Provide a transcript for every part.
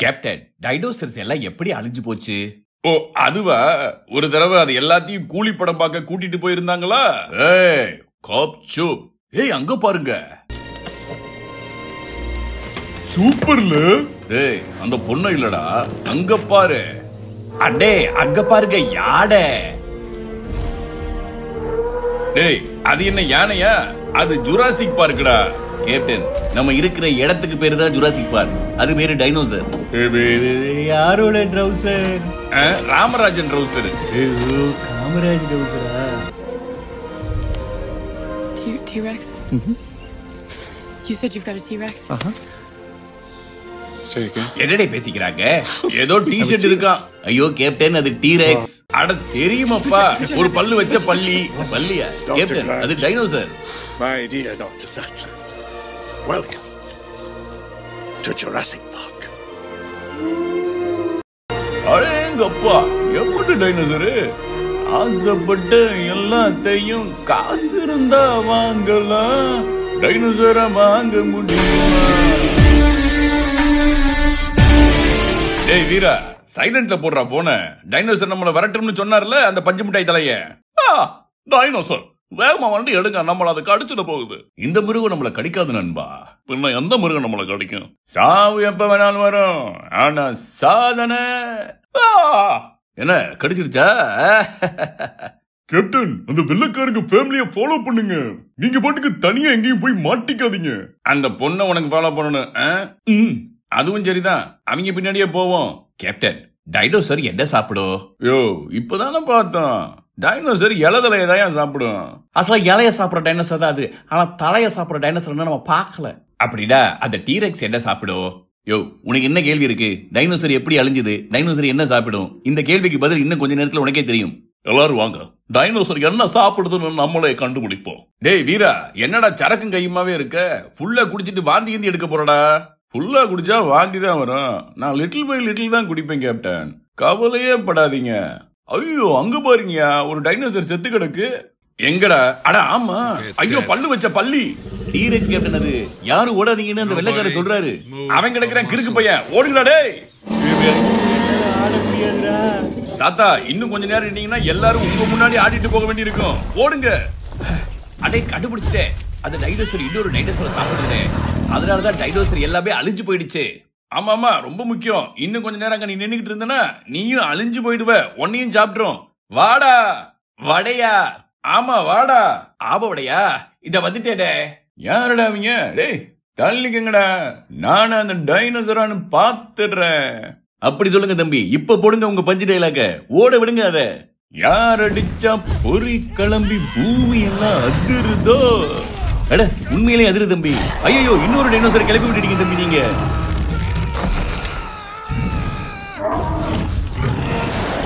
Captain, dinosaurs எல்லாம் எப்படி அழிஞ்சு போச்சு? ஓ அதுவா? ஒரு தடவை அது எல்லாத்தையும் கூலி படம் பார்க்க கூட்டிட்டு போயிருந்தாங்களா? ஏய் காப்சு, ஏய் அங்க பாருங்க. சூப்பர்ல. ஏய் அந்த பொண்ணு இல்லடா, அங்க பாரு. அடே அங்க பாருங்க, யானை. டேய் அது என்ன யானையா? அது ஜுராசிக் பார்க்குடா. கேப்டன், நம்ம இருக்கிற இடத்துக்கு பேரு தான் ஜுராசிக் பார்க். அது பேரு டைனோசர். யாரோட ட்ரவுசர்? ராமராஜன் ட்ரவுசர். காமராஜ் ட்ரவுசரா? T-Rex? You said you've got a T-Rex? Say again. என்னடே பேசிக்கிறாங்க? ஏதோ டி-ஷர்ட் இருக்கான். ஐயோ கேப்டன், அது டீரெக்ஸ். அட தெரியுமாப்பா, ஒரு பல்லு வச்ச பள்ளி. பல்லியா? கேப்டன், அது dinosaur. My dear Dr. Sattler, welcome to Jurassic Park. அடேங்கப்பா, எப்படி டைனோசரு? ஆசைப்பட்ட எல்லாத்தையும் காசு இருந்தா வாங்கலாம், டைனோசரை வாங்க முடியுமா? டேய் வீரா, சைலண்ட்ல போடுறா போன. டைனோசர் நம்மள வரட்டும்னு சொன்னார்ல அந்த பஞ்சு மிட்டாய் தலைய. டைனோசர் வேகமா வந்து எடுங்க, நம்மள அதை கடிச்சிட போகுது. இந்த மிருகம் நம்மள கடிக்காது நண்பா. பின்ன எந்த மிருகம் நம்மள கடிக்கும்? சாவு எப்ப வேணாலும் வரும், ஆனா சாதனை என்ன கடிச்சிருச்சா? கேப்டன், அந்த வெள்ளக்காரங்க ஃபேமிலியை ஃபாலோ பண்ணுங்க. நீங்க பாட்டுக்கு தனியா எங்கேயும் போய் மாட்டிக்காதீங்க. அந்த பொண்ணை உனக்கு ஃபாலோ பண்ணணும். அதுவும் சரிதான், அவங்க பின்னாடியே போவோம். கேப்டன், டைனோசர் என்ன சாப்பிடும்? யோ இப்பதானே பார்த்தோம், டைனோசர் இலதலையை தான் சாப்பிடும். அசலா இலைய சாப்பிடுற டைனோசர் தான் அது. ஆனா தலைய சாப்பிடுற டைனோசர் நம்ம பார்க்கல. அப்படின்னா அந்த டீரெக்ஸ் என்ன சாப்பிடும்? யோ உனக்கு என்ன கேள்வி இருக்கு? டைனோசர் எப்படி அழிஞ்சது? டைனோசர் என்ன சாப்பிடும்? இந்த கேள்விக்கு பதில் இன்னும் கொஞ்ச நேரத்துல உனக்கே தெரியும். எல்லாரும் வாங்க, டைனோசர் என்ன சாப்பிடுதுன்னு நம்மளே கண்டுபிடிப்போம். டேய் வீரா, என்னடா சரக்கும் கையுமாவே இருக்க? ஃபுல்லா குடிச்சிட்டு வாந்தி ஏந்தி எடுக்க போறடா? ஃபுல்லா குடிச்சா வாந்தி தான் வரும். நான் லிட்டில் பை லிட்டில் தான் குடிப்பேன் கேப்டன், கவலையே படாதீங்க. ஐயோ அங்க பாருங்கயா, ஒரு டைனோசர் செத்து கிடக்கு. எங்கடா? அட ஆமா, ஐயோ பல்லு வச்ச பள்ளி. டீரெக்ஸ் கேப்டன், அது யாரும் ஓடாதீங்கன்னு அந்த வெள்ளைக்காரர் சொல்றாரு. அவன் கிடக்குறான் கிறுக்கு பையன், ஓடுங்கடா டேய். தாத்தா, இன்னும் கொஞ்ச நேரம் இருந்தீங்கன்னா எல்லாரும் உங்க முன்னாடி ஆடிட்டு போக வேண்டி இருக்கும். ஓடுங்க. அடே கண்டுபிடிச்சிட்டேன், அந்த டைனோசர் இன்னொரு டைனோசரை சாப்பிடுறேன். அதனாலதான் டைனோசர் எல்லாமே அழிஞ்சு போயிடுச்சு. ஆமா ஆமா, ரொம்ப முக்கியம். இன்னும் கொஞ்ச நேரம் அங்க நீ நின்னுகிட்டு இருந்தனா நீயும் அழிஞ்சு போயிடுவ, உன்னையும் சாப்பிட்டுரும். வாடா. வடையா? ஆமா வாடா. ஆபவடையா? இத வந்துட்டேடே. யாரடா அவங்க? டேய் தள்ளிக்கங்கடா, நானும் அந்த டைனோசரான்னு பாத்துடுறேன். அப்படி சொல்லுங்க தம்பி, இப்ப போடுங்க உங்க பஞ்சு டைலாக. ஓட விடுங்க அத. யார் அடிச்சா பொறி கிளம்பி பூமி எல்லாம் அதிருதோ? அட உண்மையிலே அதிரு தம்பி. ஐயோ இன்னொரு டைனோசர் கிளப்பி விட்டுட்டீங்க தம்பி நீங்க.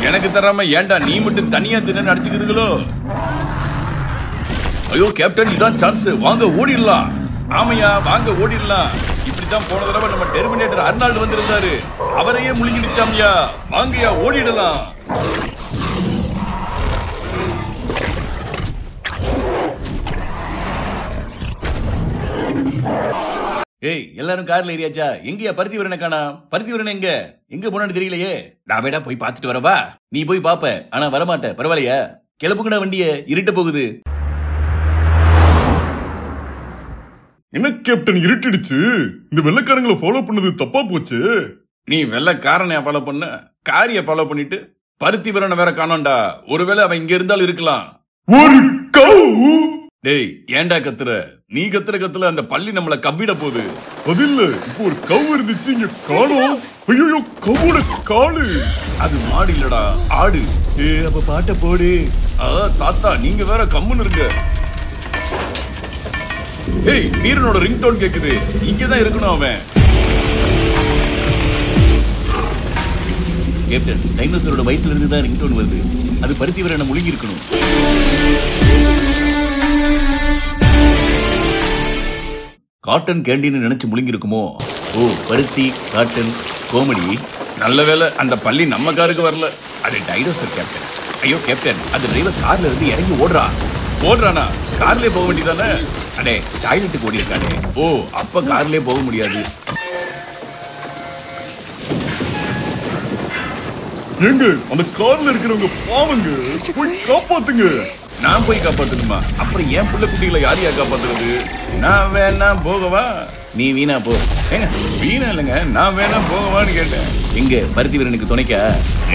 எனக்கு தராம ஏன்டா நீ மட்டும் தனியா தின்னு அடிச்சுக்கிறீங்களோ? ஐயோ கேப்டன், இதான் சான்ஸ், வாங்க ஓடிடலாம். ஆமையா வாங்க ஓடிடலாம். இப்படித்தான் போன தடவை நம்ம டெர்மினேட்டர் அர்னால்டு வந்திருந்தாரு, அவரையே முழுங்கிடுச்சாமியா. வாங்கயா ஓடிடலாம். ஏய் எல்லாரும் கார்ல ஏறியாச்சா? எங்கயா பருத்தி வீரனை காணா? பருத்தி வீரன் எங்க எங்க போனான்னு தெரியலையே. நான் வேடா போய் பாத்துட்டு வரவா? நீ போய் பாப்ப, ஆனா வரமாட்ட. பரவாயில்லையா? கிளப்புங்கடா வண்டிய, இருட்ட போகுது. என்ன கேப்டன் இருட்டிடுச்சு? இந்த வெள்ளைக்காரங்களை ஃபாலோ பண்ணது தப்பா போச்சு. நீ வெள்ளைக்காரனை ஃபாலோ பண்ண, காரிய ஃபாலோ பண்ணிட்டு பருத்தி வீரனை வேற காணோண்டா. ஒருவேளை அவன் இங்க இருந்தாலும் இருக்கலாம். ஒரு கவு. டேய் ஏண்டா கத்துற? நீ கத்துற கத்துல அந்த பள்ளி நம்மள கவ்விட போகுது. அது இல்ல, இப்போ ஒரு கவு இருந்துச்சு இங்க காணோம். ஐயோ கவோட காலு. அது மாடு இல்லடா, ஆடு. அப்ப பாட்ட போடு. தாத்தா நீங்க வேற கம்முன்னு இருங்க. ஏய் வீரனோட ரிங்டோன் கேக்குது, இங்கதான் இருக்கணும் அவன். கேப்டன், டைனோசரோட வயிற்றுல இருந்து தான் ரிங்டோன் வருது. அது பருத்தி வீரனை முழுங்கி இருக்கணும். காட்டன் கேண்டீன் நினைச்சு முழுங்கி இருக்குமோ? ஓ பருத்தி காட்டன் காமெடி. நல்ல வேலை அந்த பள்ளி நம்ம காருக்கு வரல. அது டைனோசர் கேப்டன். ஐயோ கேப்டன், அந்த டிரைவர் கார்ல இருந்து இறங்கி ஓடுறானா? கார்லயே போக வேண்டியதானே? அடே டாய்லெட்டுக்கு ஓடி இருக்கானே. ஓ அப்ப கார்லயே போக முடியாது. எங்க அந்த கார்ல இருக்கிறவங்க பாவங்க, போய் காப்பாத்துங்க. நான் போய் காப்பாத்தணுமா? அப்புறம் என் பிள்ளை குட்டிகளை யாரையா காப்பாத்துறது? நான் வேணா போகவா? நீ வீணா போ. ஏங்க வீணா இல்லைங்க, நான் வேணா போகவான்னு கேட்டேன். எங்க பருத்தி வீரனுக்கு துணைக்கா?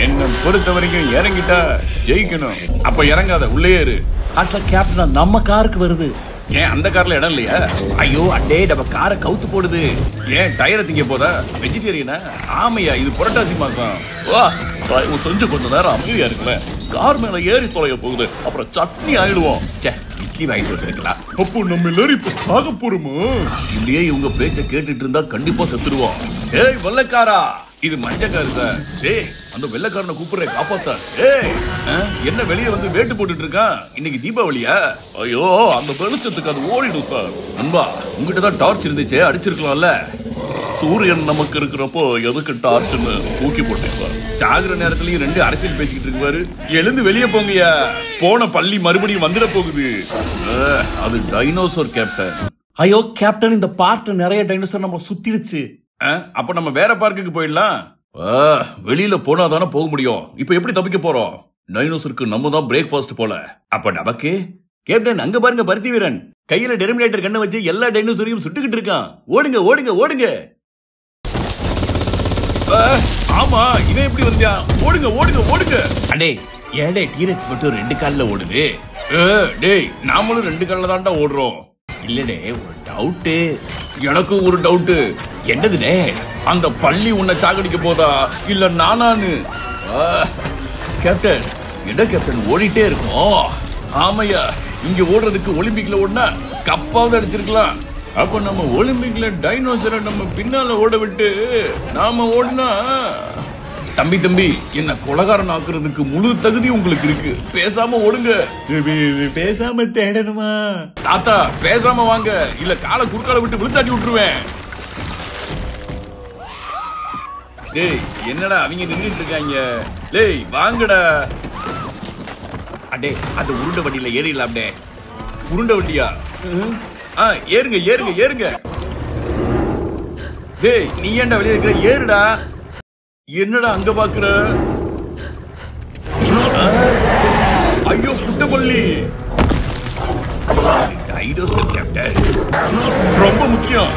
என்ன பொறுத்த வரைக்கும் இறங்கிட்டா ஜெயிக்கணும். அப்ப இறங்காத, உள்ளே இரு. ஆக்சுவலா கேப்டன் நம்ம காருக்கு வருது. ஏன் அந்த கார்ல இடம் இல்லையா? ஐயோ அடே, நம்ம காரை கவுத்து போடுது. ஏன் டயரை திங்க போதா? வெஜிடேரியனா? ஆமையா, இது புரட்டாசி மாசம். வா செஞ்சு கொஞ்ச நேரம் அமைதியா இருக்குல்ல. கார் மேல ஏறி தொலைய போகுது, அப்புறம் சட்னி ஆயிடுவோம். இட்லி வாங்கிட்டு வந்துருக்கலாம். அப்போ நம்ம எல்லாரும் இப்ப சாக போறோமா? இப்படியே இவங்க பேச்ச கேட்டுட்டு இருந்தா கண்டிப்பா செத்துருவோம். ஏய் வெள்ளைக்காரா, இது மஞ்சக்காரு சார். டேய் அந்த வெள்ளைக்காரனை கூப்பிடுறேன், காப்பாத்தா. ஏய் என்ன வெளியே வந்து வேட்டு போட்டுட்டு இருக்கான்? இன்னைக்கு தீபாவளியா? ஐயோ அந்த வெளிச்சத்துக்கு அது ஓடிடும் சார். நண்பா உங்ககிட்ட தான் டார்ச் இருந்துச்சே, அடிச்சிருக்கலாம்ல. சூரியன் நமக்கு இருக்கிறப்போ எதுக்கு டார்ச்னு தூக்கி போட்டேன் சார். சாகுற நேரத்துலயும் ரெண்டு அரசியல் பேசிக்கிட்டு இருக்குவாரு. எழுந்து வெளியே போங்கயா, போன பள்ளி மறுபடியும் வந்துட போகுது. அது டைனோசர் கேப்டன். ஐயோ கேப்டன், இந்த பார்ட் நிறைய டைனோசர் நம்ம சுத்திடுச்சு. அப்ப நம்ம வேற பார்க்குக்கு போயிடலாம். வெளியில போனா தானே போக முடியும். இப்ப எப்படி தப்பிக்க போறோம்? டைனோசருக்கு நம்ம தான் பிரேக்ஃபாஸ்ட் போல. அப்ப நமக்கு கேப்டன் அங்க பாருங்க, பருத்தி வீரன் கையில டெர்மினேட்டர் கண்ணை வச்சு எல்லா டைனோசரையும் சுட்டுக்கிட்டு இருக்கான். ஓடுங்க ஓடுங்க ஓடுங்க. ஆமா இவன் எப்படி வந்தியா? ஓடுங்க ஓடுங்க ஓடுங்க. அடே ஏடே, டீரெக்ஸ் மட்டும் 2 கால்ல ஓடுது. டேய் நாமளும் 2 கால்ல தான்டா ஓடுறோம். இல்லடே ஒரு டவுட். எனக்கும் ஒரு டவுட். என்னதுடே? அந்த பள்ளி உன்னை சாகடிக்க போதா இல்ல நானான்னு? கேப்டன் என்ன கேப்டன் ஓடிட்டே இருக்கும். ஆமையா, இங்க ஓடுறதுக்கு ஒலிம்பிக்ல ஓடுனா கப்பாவது அடிச்சிருக்கலாம். அப்ப நம்ம ஒலிம்பிக்ல டைனோசரை நம்ம பின்னால ஓட விட்டு நாம ஓடுனா, தம்பி என்ன கொலகாரன் ஆக்குறதுக்கு முழு தகுதி உங்களுக்கு இருக்கு. பேசாம ஓடுங்க. பேசாம தேடணுமா? தாத்தா பேசாம வாங்க, இல்ல காலை குறுக்கால விட்டு விழுத்தாட்டி விட்டுருவேன். டேய் என்னடா அவங்க நின்றுட்டு இருக்காங்க? டேய் வாங்கடா. அடே அது உருண்டை வண்டியில ஏறிடலாம். டே உருண்டை வண்டியா? ஏறுங்க ஏறுங்க ஏறுங்க. டேய் நீ ஏன்டா வெளியே இருக்கிற? ஏறுடா. என்னடா அங்க பாக்குற? ஐயோ குட்டப்பள்ளி. டைனோசர் கேப்டன் ரொம்ப முக்கியம்.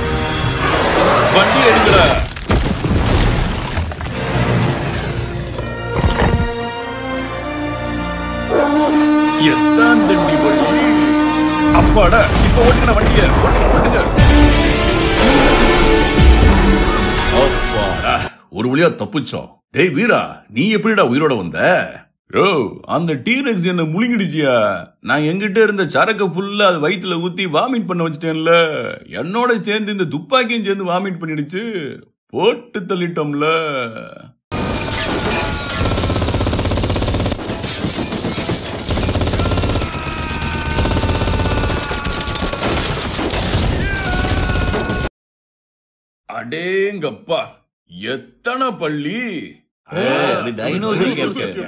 வண்டி எடுங்கடா. எத்தான் தண்டி வண்டி. அப்பாடா, இப்ப ஓட்டுங்க வண்டிய. ஓட்டுங்க. அப்பாடா, ஒரு வழியா தப்பிச்சோம். டேய் வீரா, நீ எப்படிடா உயிரோட வந்த? யோ அந்த டீரெக்ஸ் என்ன முழுங்கிடுச்சியா? நான் எங்கிட்ட இருந்த சரக்க ஃபுல்லா அது வயிற்றுல ஊத்தி வாமிட் பண்ண வச்சிட்டேன்ல. என்னோட சேர்ந்து இந்த துப்பாக்கியும் சேர்ந்து வாமிட் பண்ணிடுச்சு. போட்டு தள்ளிட்டோம்ல. அடேங்கப்பா, எத்தனை பள்ளி! அது டைனோசர் கேப்டன்.